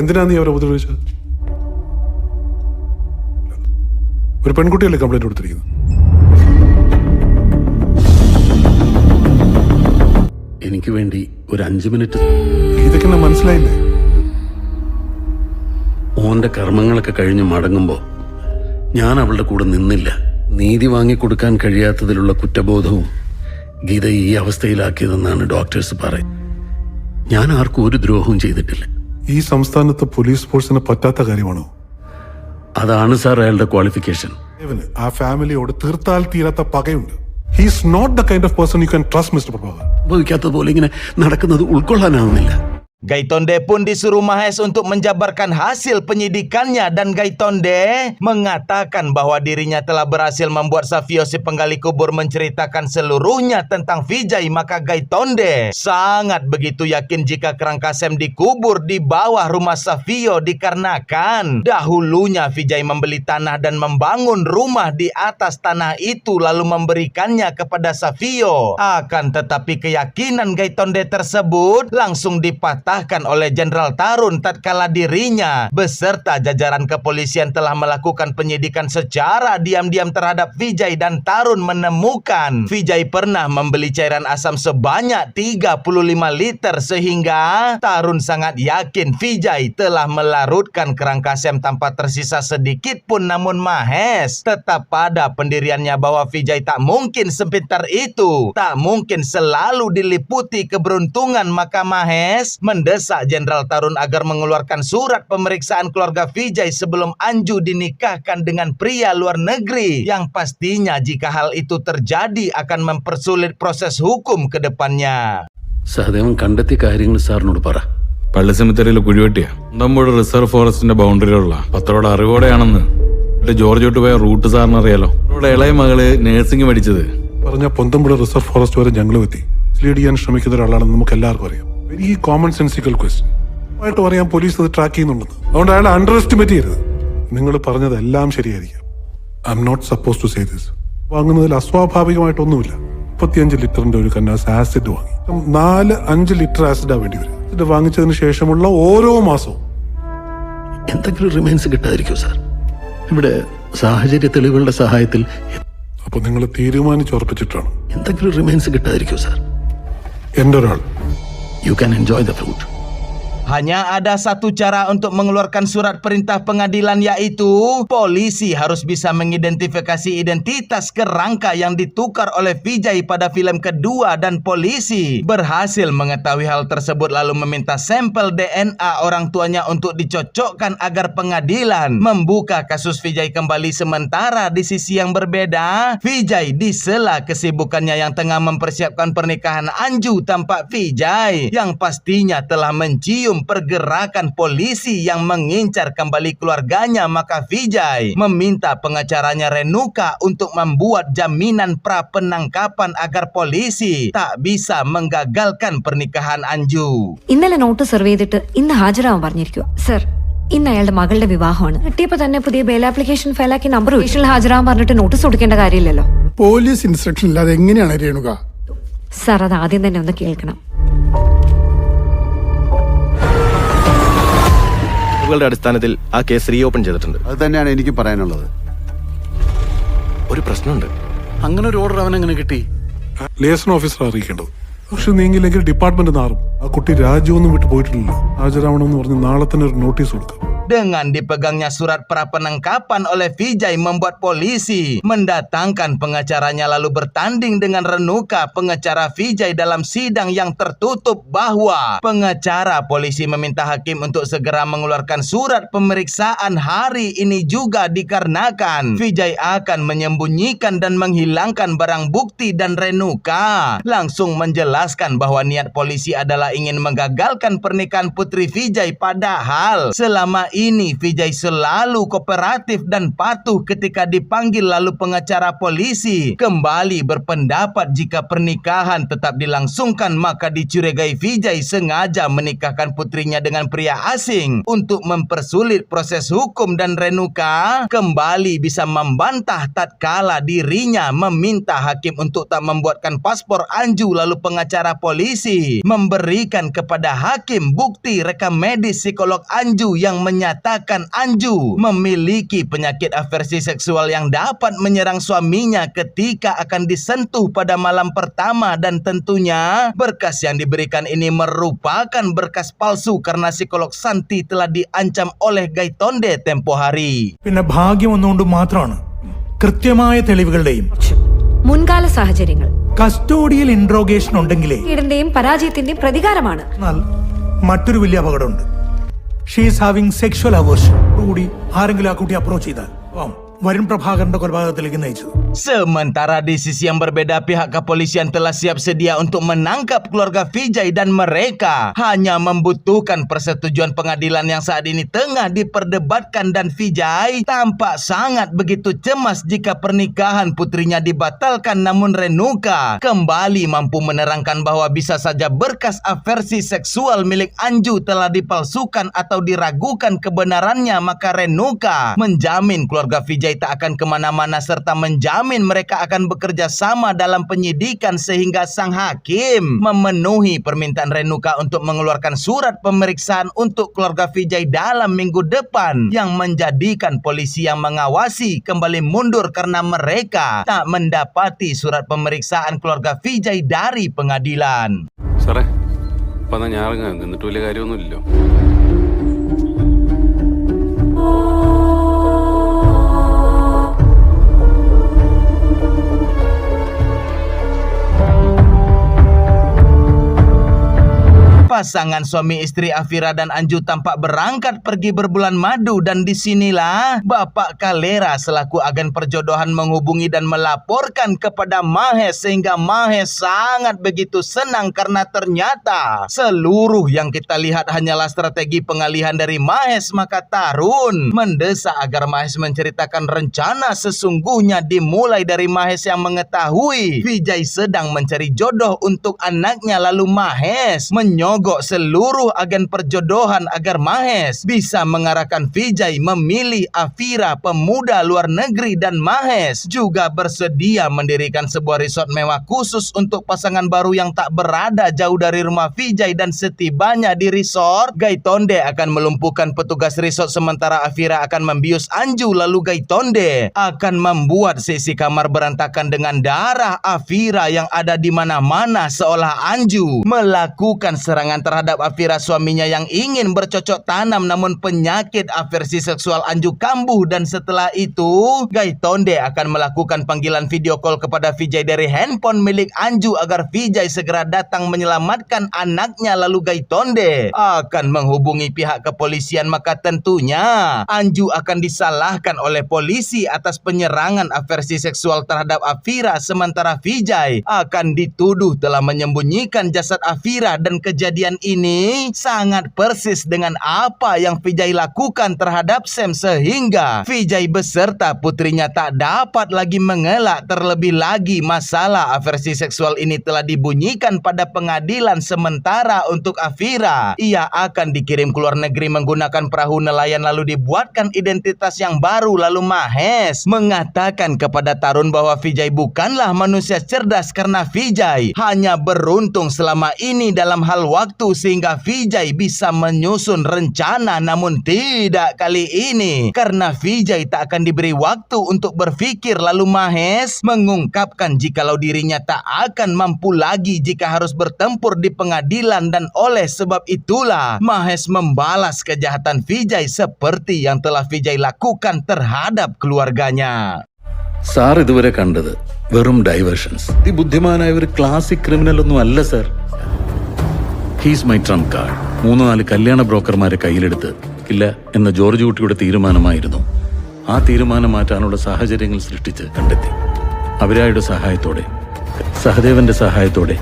എന്തിനാ നീ അവരെ ഉപദ്രവിച്ചത്? ഒരു പെൺകുട്ടിയല്ലേ കംപ്ലൈന്റ് കൊടുത്തിരിക്കുന്നത്? എനിക്ക് വേണ്ടി ഒരു 5 മിനിറ്റ്. ഇതൊക്കെ എന്നെ മനസ്സിലായില്ലേ? ഓന്റെ കർമ്മങ്ങളൊക്കെ കഴിഞ്ഞ് മടങ്ങുമ്പോൾ ഞാൻ അവളുടെ കൂടെ നിന്നില്ല. നീതി വാങ്ങിക്കൊടുക്കാൻ കഴിയാത്തതിലുള്ള കുറ്റബോധവും ഗീത ഈ അവസ്ഥയിലാക്കിയതെന്നാണ് ഡോക്ടേഴ്സ് പറയുന്നത്. ഞാൻ ആർക്കും ഒരു ദ്രോഹവും ചെയ്തിട്ടില്ല. ഈ സംസ്ഥാനത്ത് പോലീസ് ഫോഴ്സിന് പറ്റാത്ത കാര്യമാണോ? അതാണ് സാർ അയാളുടെ ക്വാളിഫിക്കേഷൻ. ആ ഫാമിലിയോട് തീർത്താൽ തീരാത്ത പകയുണ്ട്. He's not the kind of person you can trust, mister Prabhakar. ഉപയോഗിക്കാത്തതുപോലെ ഇങ്ങനെ നടക്കുന്നത് ഉൾക്കൊള്ളാനാവുന്നില്ല. Gaitonde pun disuruh Mahes untuk menjabarkan hasil penyidikannya, dan Gaitonde mengatakan bahwa dirinya telah berhasil membuat Savio si penggali kubur menceritakan seluruhnya tentang Vijay. Maka Gaitonde sangat begitu yakin jika kerangka Sam dikubur di bawah rumah Savio dikarenakan dahulunya Vijay membeli tanah dan membangun rumah di atas tanah itu lalu memberikannya kepada Savio. Akan tetapi keyakinan Gaitonde tersebut langsung dipatahkan oleh Jenderal Tarun tatkala dirinya beserta jajaran kepolisian telah melakukan penyidikan secara diam-diam terhadap Vijay, dan Tarun menemukan Vijay pernah membeli cairan asam sebanyak 35 liter, sehingga Tarun sangat yakin Vijay telah melarutkan kerangka Sam tanpa tersisa sedikit pun. Namun Mahes tetap pada pendiriannya bahwa Vijay tak mungkin sepintar itu, tak mungkin selalu diliputi keberuntungan. Maka Mahes mendesak Jenderal Tarun agar mengeluarkan surat pemeriksaan keluarga Vijay sebelum Anju dinikahkan dengan pria luar negeri, yang pastinya jika hal itu terjadi akan mempersulit proses hukum ke depannya. Sahadevan കണ്ടെത്തിയ കാര്യങ്ങൾ സാറിനോട് പറ. പള്ളി സെമിത്തേരിയിൽ കുഴിവെട്ടിയ നമ്മുടെ റിസർവ് ഫോറസ്റ്റിന്റെ ബൗണ്ടറിയിലുള്ള പത്രോടെ അറിവോടെയാണെന്ന് ജോർജ് വിട്ട് പോയ റൂട്ട് സാറിന് അറിയാലോ. ഇവിടെ ഇളയ മകള് നഴ്സിംഗ് പഠിച്ചത് പറഞ്ഞ പൊന്തമ്പുഴ റിസർവ് ഫോറസ്റ്റ് വരെ ഞങ്ങൾ എത്തി. ലീഡ് ചെയ്യാൻ ശ്രമിക്കുന്ന ഒരാളാണെന്ന് നമുക്ക് എല്ലാവർക്കും അറിയാം. വെരി കോമൺ സെൻസിക്കൽ ക്വസ്റ്റ്യൻ ആയിട്ട് പറയാൻ പോലീസ് അത് ട്രാക്ക് ചെയ്യുന്നുണ്ടെന്ന്. അതുകൊണ്ട് അയാൾ അണ്ടർ എസ്റ്റിമേറ്റ് ചെയ്യരുത്. നിങ്ങൾ പറഞ്ഞതെല്ലാം ശരിയായിരിക്കാം. I am not suppose to say this. വാങ്ങുന്നതിൽ അസ്വാഭാവികമായിട്ടൊന്നുമില്ല. 35 ലിറ്ററിന്റെ ഒരു കന്നാസ് ആസിഡ് വാങ്ങി. 4-5 ലിറ്റർ ആസിഡാ വേണ്ടി വരും. ഇത് വാങ്ങിച്ചതിന് ശേഷമുള്ള ഓരോ മാസവും എന്തെങ്കിലും റിമൈൻസ് കിട്ടാതിരിക്കും സാർ. ഇവിടെ സാഹചര്യ തെളിവുകളുടെ സഹായത്തിൽ അപ്പൊ നിങ്ങൾ തീരുമാനിച്ചുറപ്പിച്ചിട്ടാണ്. എന്തെങ്കിലും റിമൈൻസ് കിട്ടാതിരിക്കും സാർ. എന്റെ ഒരാൾ you can enjoy the fruit. Hanya ada satu cara untuk mengeluarkan surat perintah pengadilan, yaitu polisi harus bisa mengidentifikasi identitas kerangka yang ditukar oleh Vijay pada film kedua, dan polisi berhasil mengetahui hal tersebut lalu meminta sampel DNA orang tuanya untuk dicocokkan agar pengadilan membuka kasus Vijay kembali. Sementara di sisi yang berbeda, Vijay di sela kesibukannya yang tengah mempersiapkan pernikahan Anju, tampak Vijay yang pastinya telah mencium pergerakan polisi yang mengincar kembali keluarganya. Maka Vijay meminta pengacaranya Renuka untuk membuat jaminan pra penangkapan agar polisi tak bisa menggagalkan pernikahan Anju. ഇന്നലെ not serve ചെയ്തിട്ട് ഇന്ന് ഹാജരാവാൻ പറഞ്ഞിരിക്കുക സർ. ഇന്ന് അയാളുടെ മകളുടെ വിവാഹമാണ്. കിട്ടിയപ്പോ തന്നെ പുതിയ ബെയിൽ ആപ്ലിക്കേഷൻ ഫയലാക്കി നമ്പർ സ്റ്റേഷനിൽ ഹാജരാകാൻ പറഞ്ഞിട്ട് നോട്ടീസ് കൊടുക്കേണ്ട കാര്യമില്ലല്ലോ. പോലീസ് ഇൻസ്ട്രക്ഷൻ ഇല്ലാതെ എങ്ങനെയാണ് രേണുക? സാർ, അത് ആദ്യം തന്നെ ഒന്ന് കേൾക്കണം. അടിസ്ഥാനത്തിൽ ആ കേസ് റീ ഓപ്പൺ ചെയ്തിട്ടുണ്ട്. അത് തന്നെയാണ് എനിക്ക് പറയാനുള്ളത്. ഒരു പ്രശ്നമുണ്ട്. അങ്ങനെ ഒരു ഓർഡർ അവനെങ്ങനെ കിട്ടി? ലേസൺ ഓഫീസർ അറിയിക്കേണ്ടത്. പക്ഷെ നീങ്ങില്ലെങ്കിൽ ഡിപ്പാർട്ട്മെന്റ് നാറും. ആ കുട്ടി രാജ്യമൊന്നും വിട്ടു പോയിട്ടില്ലല്ലോ. ഹാജരാവണമെന്ന് പറഞ്ഞ് നാളെ തന്നെ ഒരു നോട്ടീസ് കൊടുക്കാം. Dengan dipegangnya surat prapenangkapan oleh Vijay membuat polisi mendatangkan pengacaranya lalu bertanding dengan Renuka, pengacara Vijay dalam sidang yang tertutup bahwa pengacara polisi meminta hakim untuk segera mengeluarkan surat pemeriksaan hari ini juga dikarenakan Vijay akan menyembunyikan dan menghilangkan barang bukti dan Renuka langsung menjelaskan bahwa niat polisi adalah ingin menggagalkan pernikahan putri Vijay, padahal selama ini Vijay selalu kooperatif dan patuh ketika dipanggil. Lalu pengacara polisi kembali berpendapat jika pernikahan tetap dilangsungkan maka dicurigai Vijay sengaja menikahkan putrinya dengan pria asing untuk mempersulit proses hukum, dan Renuka kembali bisa membantah tatkala dirinya meminta hakim untuk tak membuatkan paspor Anju. Lalu pengacara polisi memberikan kepada hakim bukti rekam medis psikolog Anju yang menyatakan Anju memiliki penyakit aversi seksual yang dapat menyerang suaminya ketika akan disentuh pada malam pertama, dan tentunya berkas yang diberikan ini merupakan berkas palsu karena psikolog Santi telah diancam oleh Gaitonde tempo hari. പിന്നെ ഭാഗ്യം ഒന്നുകൊണ്ട് മാത്രമാണ് കൃത്യമായ തെളിവുകളുടെയും മുൻകാല സാഹചര്യങ്ങൾ custodial interrogation ഉണ്ടെങ്കിലേ ഈടന്റെയും പരാജയത്തിന്റെയും പ്രതികാരമാണ്. എന്നാൽ മറ്റൊരു വലിയ അപകടമുണ്ട്. She is having sexual aversion. കൂടി ആരെങ്കിലും ആ കുട്ടി അപ്രോച്ച് ചെയ്താൽ വരുൺ പ്രഭാകരന്റെ കൊലപാതകത്തിലേക്ക് നയിച്ചത്. Sementara di sisi yang berbeda, pihak kepolisian telah siap sedia untuk menangkap keluarga Vijay dan mereka hanya membutuhkan persetujuan pengadilan yang saat ini tengah diperdebatkan, dan Vijay tampak sangat begitu cemas jika pernikahan putrinya dibatalkan. Namun Renuka kembali mampu menerangkan bahwa bisa saja berkas aversi seksual milik Anju telah dipalsukan atau diragukan kebenarannya, maka Renuka menjamin keluarga Vijay tak akan kemana-mana serta menjamin mereka akan bekerja sama dalam penyidikan sehingga sang hakim memenuhi permintaan Renuka untuk mengeluarkan surat pemeriksaan untuk keluarga Vijay dalam minggu depan, yang menjadikan polisi yang mengawasi kembali mundur karena mereka tak mendapati surat pemeriksaan keluarga Vijay dari pengadilan. സാറേ, അപ്പൊ എന്നാ ഞാൻ ഇറങ്ങാം. എന്നിട്ട് വലിയ കാര്യമൊന്നുമില്ലല്ലോ. Pasangan suami istri Afira dan Anju tampak berangkat pergi berbulan madu, dan disinilah Bapak Kalera selaku agen perjodohan menghubungi dan melaporkan kepada Mahes, sehingga Mahes sangat begitu senang karena ternyata seluruh yang kita lihat hanyalah strategi pengalihan dari Mahes. Maka Tarun mendesak agar Mahes menceritakan rencana sesungguhnya, dimulai dari Mahes yang mengetahui Vijay sedang mencari jodoh untuk anaknya. Lalu Mahes menyogok seluruh agen perjodohan agar Mahes bisa mengarahkan Vijay memilih Afira, pemuda luar negeri, dan Mahes juga bersedia mendirikan sebuah resort mewah khusus untuk pasangan baru yang tak berada jauh dari rumah Vijay. Dan setibanya di resort, Gaitonde akan melumpuhkan petugas resort sementara Afira akan membius Anju. Lalu Gaitonde akan membuat sesi kamar berantakan dengan darah Afira yang ada di mana-mana, seolah Anju melakukan serangan terhadap Afira suaminya yang ingin bercocok tanam, namun penyakit aversi seksual Anju kambuh. Dan setelah itu Gaitonde akan melakukan panggilan video call kepada Vijay dari handphone milik Anju agar Vijay segera datang menyelamatkan anaknya. Lalu Gaitonde akan menghubungi pihak kepolisian, maka tentunya Anju akan disalahkan oleh polisi atas penyerangan aversi seksual terhadap Afira, sementara Vijay akan dituduh telah menyembunyikan jasad Afira, dan kejadian kejadian ini sangat persis dengan apa yang Vijay lakukan terhadap Sam sehingga Vijay beserta putrinya tak dapat lagi mengelak. Terlebih lagi masalah aversi seksual ini telah dibunyikan pada pengadilan. Sementara untuk Afira, ia akan dikirim ke luar negeri menggunakan perahu nelayan lalu dibuatkan identitas yang baru. Lalu Mahes mengatakan kepada Tarun bahwa Vijay bukanlah manusia cerdas karena Vijay hanya beruntung selama ini dalam hal waktu sehingga Vijay bisa menyusun rencana. Namun tidak kali ini karena Vijay tak akan diberi waktu untuk berpikir. Lalu Mahes mengungkapkan jikalau dirinya tak akan mampu lagi jika harus bertempur di pengadilan, dan oleh sebab itulah Mahes membalas kejahatan Vijay seperti yang telah Vijay lakukan terhadap keluarganya. Sir ഇതുവരെ കണ്ടത് വെറും ഡൈവേർഷൻസ്. ഈ ബുദ്ധിമാനായ ഒരു classic criminal ഒന്നും അല്ല sir. He's my Trump card. 3-4 കല്യാണ ബ്രോക്കർമാരെ കയ്യിലെടുത്ത് ഇല്ല എന്ന ജോർജ് കുട്ടിയുടെ തീരുമാനമായിരുന്നു. ആ തീരുമാനം മാറ്റാനുള്ള സാഹചര്യങ്ങൾ സൃഷ്ടിച്ച് കണ്ടെത്തി. അവരായുടെ സഹായത്തോടെ, സഹദേവന്റെ സഹായത്തോടെ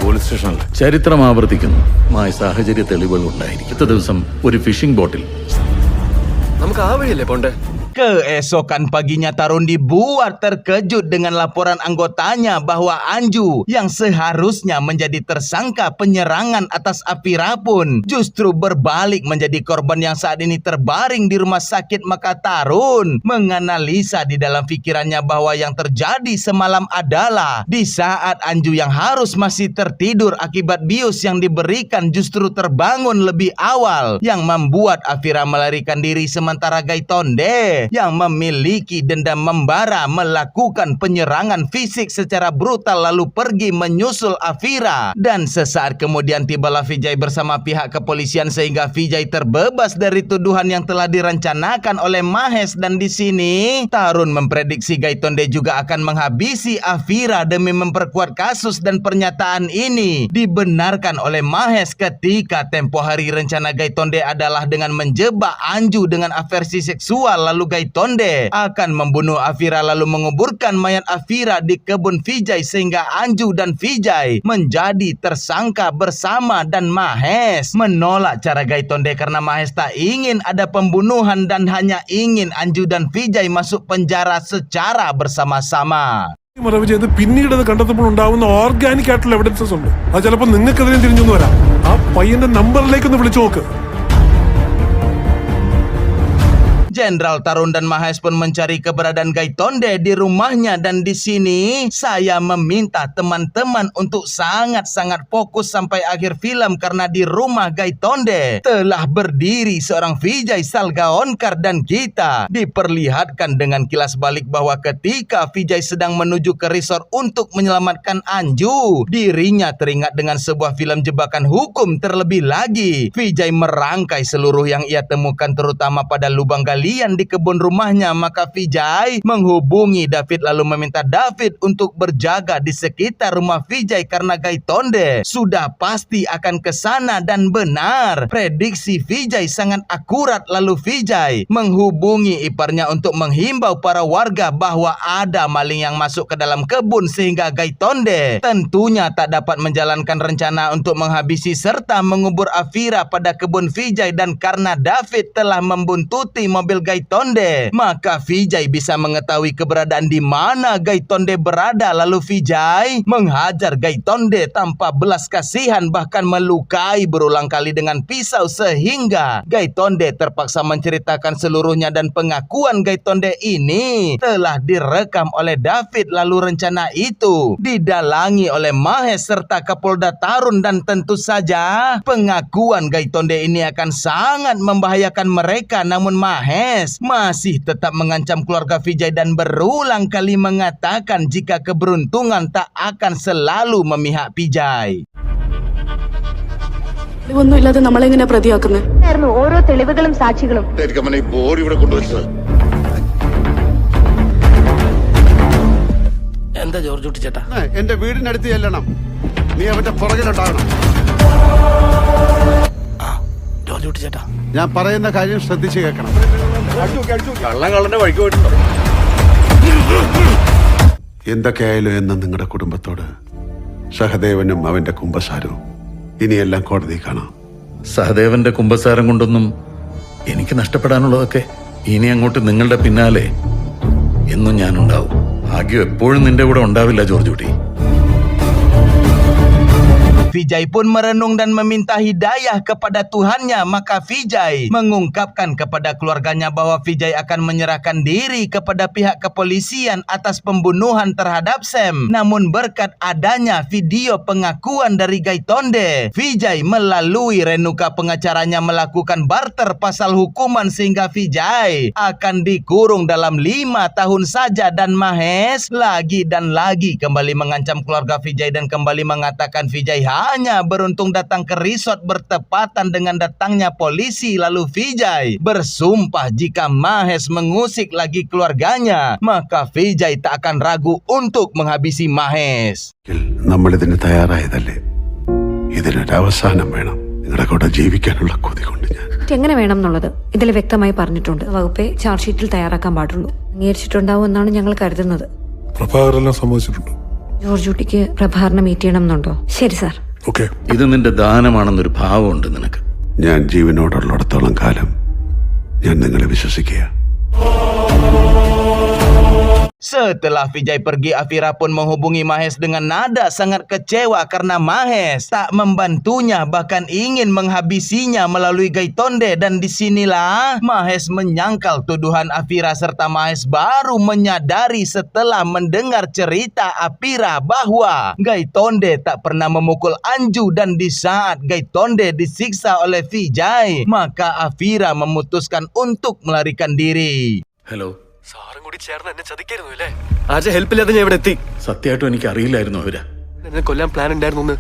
പോലീസ് സ്റ്റേഷനിൽ ചരിത്രം ആവർത്തിക്കുന്നു. മായ സാഹചര്യ തെളിവുകൾ ഉണ്ടായിരിക്കും. അടുത്ത ദിവസം ഒരു ഫിഷിംഗ് ബോട്ടിൽ നമുക്ക് ആ വഴിയല്ലേ പോണ്ടേ? Keesokan paginya Tarun dibuat terkejut dengan laporan anggotanya bahwa Anju yang seharusnya menjadi tersangka penyerangan atas Afira pun justru berbalik menjadi korban yang saat ini terbaring di rumah sakit. Maka Tarun menganalisa di dalam pikirannya bahwa yang terjadi semalam adalah di saat Anju yang harus masih tertidur akibat bius yang diberikan justru terbangun lebih awal yang membuat Afira melarikan diri, sementara Gaitonde yang memiliki dendam membara melakukan penyerangan fisik secara brutal lalu pergi menyusul Afira. Dan sesaat kemudian tibalah Vijay bersama pihak kepolisian sehingga Vijay terbebas dari tuduhan yang telah direncanakan oleh Mahes. Dan di sini Tarun memprediksi Gaitonde juga akan menghabisi Afira demi memperkuat kasus, dan pernyataan ini dibenarkan oleh Mahes ketika tempo hari rencana Gaitonde adalah dengan menjebak Anju dengan aversi seksual. Lalu Gaitonde akan membunuh Afira lalu menguburkan mayat Afira di kebun Vijay sehingga Anju dan Vijay menjadi tersangka bersama. Dan Mahes menolak cara Gaitonde karena Mahes tak ingin ada pembunuhan dan hanya ingin Anju dan Vijay masuk penjara secara bersama-sama. മറവ് ചെയ്ത് പിന്നീട് അത് കണ്ടെത്തുമ്പോൾ ഉണ്ടാവുന്ന ഓർഗാനിക് ആയിട്ടുള്ള എവിഡൻസസ് ഉണ്ട്. അത് ചിലപ്പോൾ നിങ്ങൾക്കെതിരെ തിരിഞ്ഞൊന്നു വരാം. ആ പയ്യന്റെ നമ്പറിലേക്ക് ഒന്ന് വിളിച്ചു നോക്ക്. Jenderal Tarun dan Mahes pun mencari keberadaan Gaitonde di rumahnya, dan di sini saya meminta teman-teman untuk sangat-sangat fokus sampai akhir film karena di rumah Gaitonde telah berdiri seorang Vijay Salgaonkar dan kita diperlihatkan dengan kilas balik bahwa ketika Vijay sedang menuju ke resort untuk menyelamatkan Anju, dirinya teringat dengan sebuah film jebakan hukum. Terlebih lagi Vijay merangkai seluruh yang ia temukan terutama pada lubang gali di kebun rumahnya. Maka Vijay menghubungi David lalu meminta David untuk berjaga di sekitar rumah Vijay karena Gaitonde sudah pasti akan ke sana. Dan benar, prediksi Vijay sangat akurat. Lalu Vijay menghubungi iparnya untuk menghimbau para warga bahwa ada maling yang masuk ke dalam kebun sehingga Gaitonde tentunya tak dapat menjalankan rencana untuk menghabisi serta mengubur Afira pada kebun Vijay. Dan karena David telah membuntuti mobil Gaitonde, maka Vijay bisa mengetahui keberadaan di mana Gaitonde berada. Lalu Vijay menghajar Gaitonde tanpa belas kasihan, bahkan melukai berulang kali dengan pisau sehingga Gaitonde terpaksa menceritakan seluruhnya. Dan pengakuan Gaitonde ini telah direkam oleh David. Lalu rencana itu didalangi oleh Mahes serta Kapolda Tarun, dan tentu saja pengakuan Gaitonde ini akan sangat membahayakan mereka. Namun Mahes masih tetap mengancam keluarga Vijay dan berulang kali mengatakan jika keberuntungan tak akan selalu memihak Vijay. ഒന്നുമില്ലാതെ നമ്മളെങ്ങനെ പ്രതിയാക്കുന്നത്? ഓരോ തെളിവുകളും സാക്ഷികളും എന്താ ജോർജ് കുട്ടി ചേട്ടാ? എന്റെ വീടിനടുത്ത് ചെല്ലണം. നീ അവന്റെ പുറകിലുണ്ടാവണം. ജോർജ് കുട്ടി ചേട്ടാ, ഞാൻ പറയുന്ന കാര്യം ശ്രദ്ധിച്ചു കേൾക്കണം. എന്തൊക്കെയായാലും എന്ന് നിങ്ങളുടെ കുടുംബത്തോട് സഹദേവനും അവന്റെ കുമ്പസാരവും. ഇനിയെല്ലാം കോടതി കാണാം. സഹദേവന്റെ കുമ്പസാരം കൊണ്ടൊന്നും എനിക്ക് നഷ്ടപ്പെടാനുള്ളതൊക്കെ ഇനി അങ്ങോട്ട് നിങ്ങളുടെ പിന്നാലെ എന്നും ഞാനുണ്ടാവും. ഭാഗ്യം എപ്പോഴും നിന്റെ കൂടെ ഉണ്ടാവില്ല ജോർജ് കുട്ടി. Vijay pun merenung dan meminta hidayah kepada Tuhannya. Maka Vijay mengungkapkan kepada keluarganya bahwa Vijay akan menyerahkan diri kepada pihak kepolisian atas pembunuhan terhadap Sam. Namun berkat adanya video pengakuan dari Gaitonde, Vijay melalui Renuka pengacaranya melakukan barter pasal hukuman sehingga Vijay akan dikurung dalam 5 tahun saja. Dan Mahes lagi dan lagi kembali mengancam keluarga Vijay dan kembali mengatakan Vijay hanya beruntung datang ke resort bertepatan dengan datangnya polisi. Lalu Vijay bersumpah jika Mahes mengusik lagi keluarganya, maka Vijay tak akan ragu untuk menghabisi Mahes. നമ്മളിതിന് തയ്യാറായതല്ലേ? ഇതിനൊരു അവസാനം വേണം. നിങ്ങളുടെ കൂടെ ജീവിക്കാനുള്ള കൊതി കൊണ്ട് ഞാൻ എങ്ങനെ വേണം എന്നുള്ളത് ഇതിൽ വ്യക്തമായി പറഞ്ഞിട്ടുണ്ട്. വകുപ്പെ ചാർജ് ഷീറ്റിൽ തയ്യാറാക്കാൻ പാടുള്ളൂ. അംഗീകരിച്ചിട്ടുണ്ടാവും എന്നാണ് ഞങ്ങൾ കരുതുന്നത്. പ്രഭാകരെല്ലാം സമ്മതിച്ചിട്ടുണ്ട്. ജോർജ് കുട്ടിക്ക് പ്രഭാകരനെ മീറ്റ് ചെയ്യണമെന്നുണ്ടോ? ശരി സാർ. ഇത് നിന്റെ ദാനമാണെന്നൊരു ഭാവമുണ്ട് നിനക്ക്. ഞാൻ ജീവനോടുള്ളിടത്തോളം കാലം ഞാൻ നിങ്ങളെ വിശ്വസിക്കുക. Setelah Vijay pergi, Afira pun menghubungi Mahes dengan nada sangat kecewa karena Mahes tak membantunya, bahkan ingin menghabisinya melalui Gaitonde. Dan disinilah Mahes menyangkal tuduhan Afira serta Mahes baru menyadari setelah mendengar cerita Afira bahwa Gaitonde tak pernah memukul Anju. Dan di saat Gaitonde disiksa oleh Vijay, maka Afira memutuskan untuk melarikan diri. Hello, സാറും കൂടി ചേർന്ന് എന്നെ ചതിക്കായിരുന്നു അല്ലേ? ആജ ഹെൽപ്പില്ലാതെ ഞാൻ ഇവിടെ എത്തി. സത്യമായിട്ടും എനിക്ക് അറിയില്ലായിരുന്നു അവരാ. എന്നെ കൊല്ലാൻ പ്ലാൻ ഉണ്ടായിരുന്നു.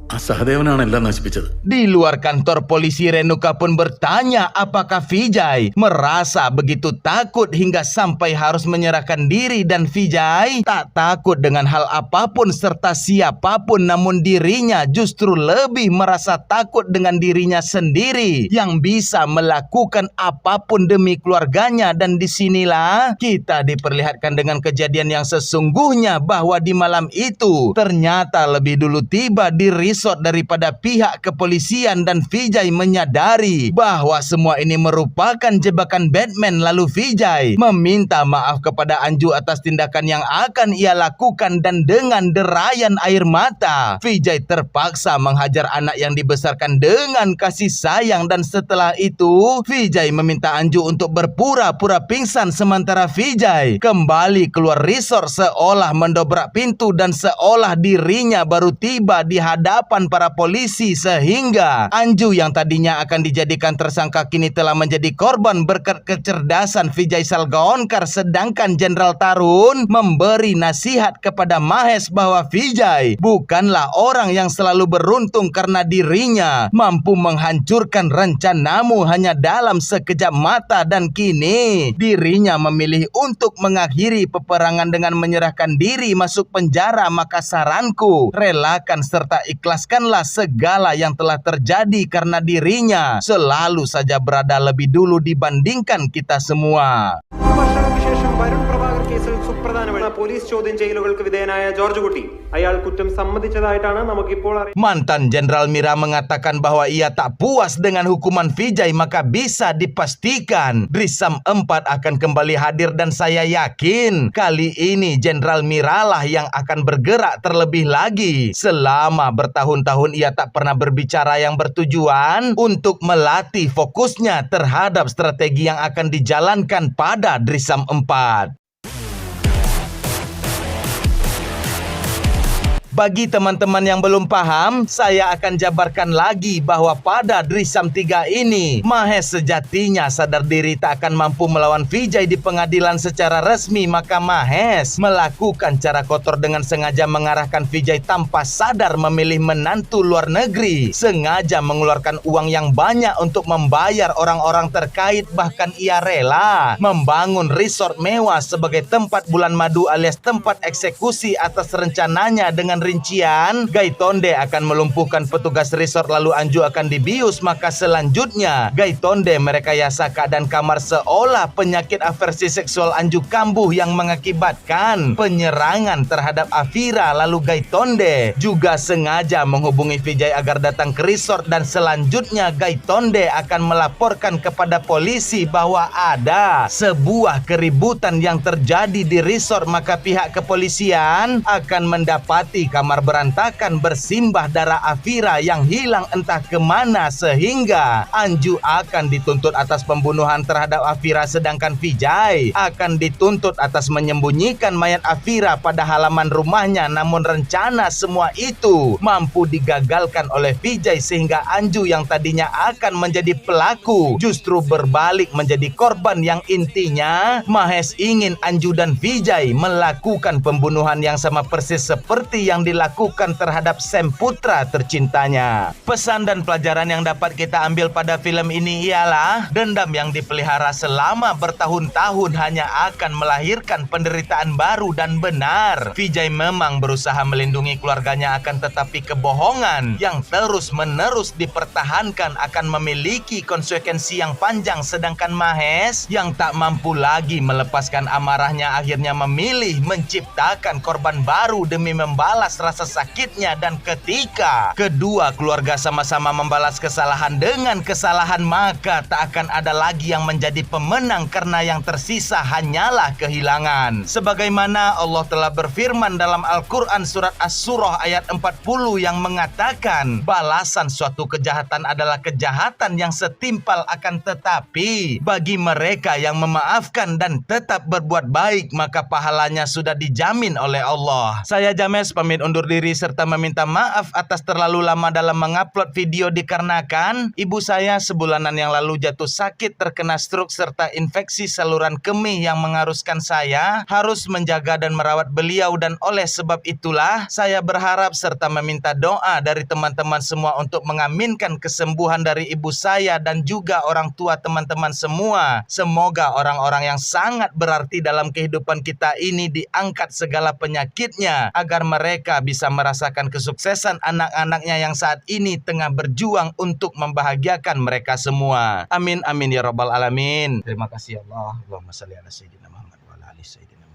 ആ സഹദേവനാണ് എല്ലാം നശിപ്പിച്ചത്. Di luar kantor polisi, Renuka pun bertanya apakah Vijay merasa begitu takut hingga sampai harus menyerahkan diri. Dan Vijay tak takut dengan hal apapun serta siapapun, namun dirinya justru lebih merasa takut dengan dirinya sendiri yang bisa melakukan apapun demi keluarganya. Dan disinilah kita diperlihatkan dengan kejadian yang sesungguhnya bahwa di malam itu ternyata lebih dulu tiba di resort daripada pihak kepolisian. Dan Vijay menyadari bahwa semua ini merupakan jebakan Batman. Lalu Vijay meminta maaf kepada Anju atas tindakan yang akan ia lakukan. Dan dengan derayan air mata, Vijay terpaksa menghajar anak yang dibesarkan dengan kasih sayang. Dan setelah itu Vijay meminta Anju untuk berpura-pura pingsan sementara Vijay kembali keluar resort seolah mendobrak pintu dan seolah dirinya baru tiba di hadapan para polisi, sehingga Anju yang tadinya akan dijadikan tersangka kini telah menjadi korban berkat kecerdasan Vijay Salgaonkar. Sedangkan Jenderal Tarun memberi nasihat kepada Mahes bahwa Vijay bukanlah orang yang selalu beruntung karena dirinya mampu menghancurkan rencanamu hanya dalam sekejap mata. Dan kini dirinya memilih untuk mengakhiri peperangan dengan menyerahkan diri masuk penjara. Maka saranku, relakan serta ikhlaskanlah segala yang telah terjadi karena dirinya selalu saja berada lebih dulu dibandingkan kita semua. Varun പ്രഭാകർ കേസിൽ സുപ്രധാനമായ പോലീസ് ചോദ്യം ചെയ്യലുകൾക്ക് വിധേയനായ ജോർജ് കുട്ടി അയാൾ കുറ്റം സമ്മതിച്ചതായിട്ടാണ് നമുക്കിപ്പോൾ അറിയുന്നത്. Mantan Jenderal Mira mengatakan bahwa ia tak puas dengan hukuman Vijay, maka bisa dipastikan Drisam 4 akan kembali hadir. Dan saya yakin kali ini Jenderal Mira lah yang akan bergerak terlebih lagi. Selama bertahun-tahun ia tak pernah berbicara yang bertujuan untuk melatih fokusnya terhadap strategi yang akan dijalankan pada Drisam 4. Bagi teman-teman yang belum paham, saya akan jabarkan lagi bahwa pada Drisam 3 ini, Mahes sejatinya sadar diri tak akan mampu melawan Vijay di pengadilan secara resmi. Maka Mahes melakukan cara kotor dengan sengaja mengarahkan Vijay tanpa sadar memilih menantu luar negeri. Sengaja mengeluarkan uang yang banyak untuk membayar orang-orang terkait. Bahkan ia rela membangun resort mewah sebagai tempat bulan madu alias tempat eksekusi atas rencananya. Dengan perincian, Gaitonde akan melumpuhkan petugas resort lalu Anju akan dibius. Maka selanjutnya Gaitonde merekayasa keadaan kamar seolah penyakit aversi seksual Anju kambuh yang mengakibatkan penyerangan terhadap Afira. Lalu Gaitonde juga sengaja menghubungi Vijay agar datang ke resort dan selanjutnya Gaitonde akan melaporkan kepada polisi bahwa ada sebuah keributan yang terjadi di resort. Maka pihak kepolisian akan mendapati kamar berantakan bersimbah darah Afira yang hilang entah kemana sehingga Anju akan dituntut atas pembunuhan terhadap Afira sedangkan Vijay akan dituntut atas menyembunyikan mayat Afira pada halaman rumahnya. Namun rencana semua itu mampu digagalkan oleh Vijay sehingga Anju yang tadinya akan menjadi pelaku justru berbalik menjadi korban yang intinya Mahes ingin Anju dan Vijay melakukan pembunuhan yang sama persis seperti yang dilakukan terhadap Sam putra tercintanya. Pesan dan pelajaran yang dapat kita ambil pada film ini ialah dendam yang dipelihara selama bertahun-tahun hanya akan melahirkan penderitaan baru. Dan benar, Vijay memang berusaha melindungi keluarganya akan tetapi kebohongan yang terus-menerus dipertahankan akan memiliki konsekuensi yang panjang sedangkan Mahes yang tak mampu lagi melepaskan amarahnya akhirnya memilih menciptakan korban baru demi membalas rasa sakitnya. Dan ketika kedua keluarga sama-sama membalas kesalahan dengan kesalahan maka tak akan ada lagi yang menjadi pemenang karena yang tersisa hanyalah kehilangan. Sebagaimana Allah telah berfirman dalam Al-Quran surat As-Surah ayat 40 yang mengatakan balasan suatu kejahatan adalah kejahatan yang setimpal akan tetapi bagi mereka yang memaafkan dan tetap berbuat baik maka pahalanya sudah dijamin oleh Allah. Saya James pamit undur diri serta meminta maaf atas terlalu lama dalam mengupload video dikarenakan ibu saya sebulanan yang lalu jatuh sakit terkena stroke serta infeksi saluran kemih yang mengharuskan saya harus menjaga dan merawat beliau dan oleh sebab itulah saya berharap serta meminta doa dari teman-teman semua untuk mengaminkan kesembuhan dari ibu saya dan juga orang tua teman-teman semua. Semoga orang-orang yang sangat berarti dalam kehidupan kita ini diangkat segala penyakitnya agar mereka bisa merasakan kesuksesan anak-anaknya yang saat ini tengah berjuang untuk membahagiakan mereka semua. Amin amin ya rabbal alamin. Terima kasih Allah. Allahumma shalli ala sayyidina Muhammad wa ala ali sayyidina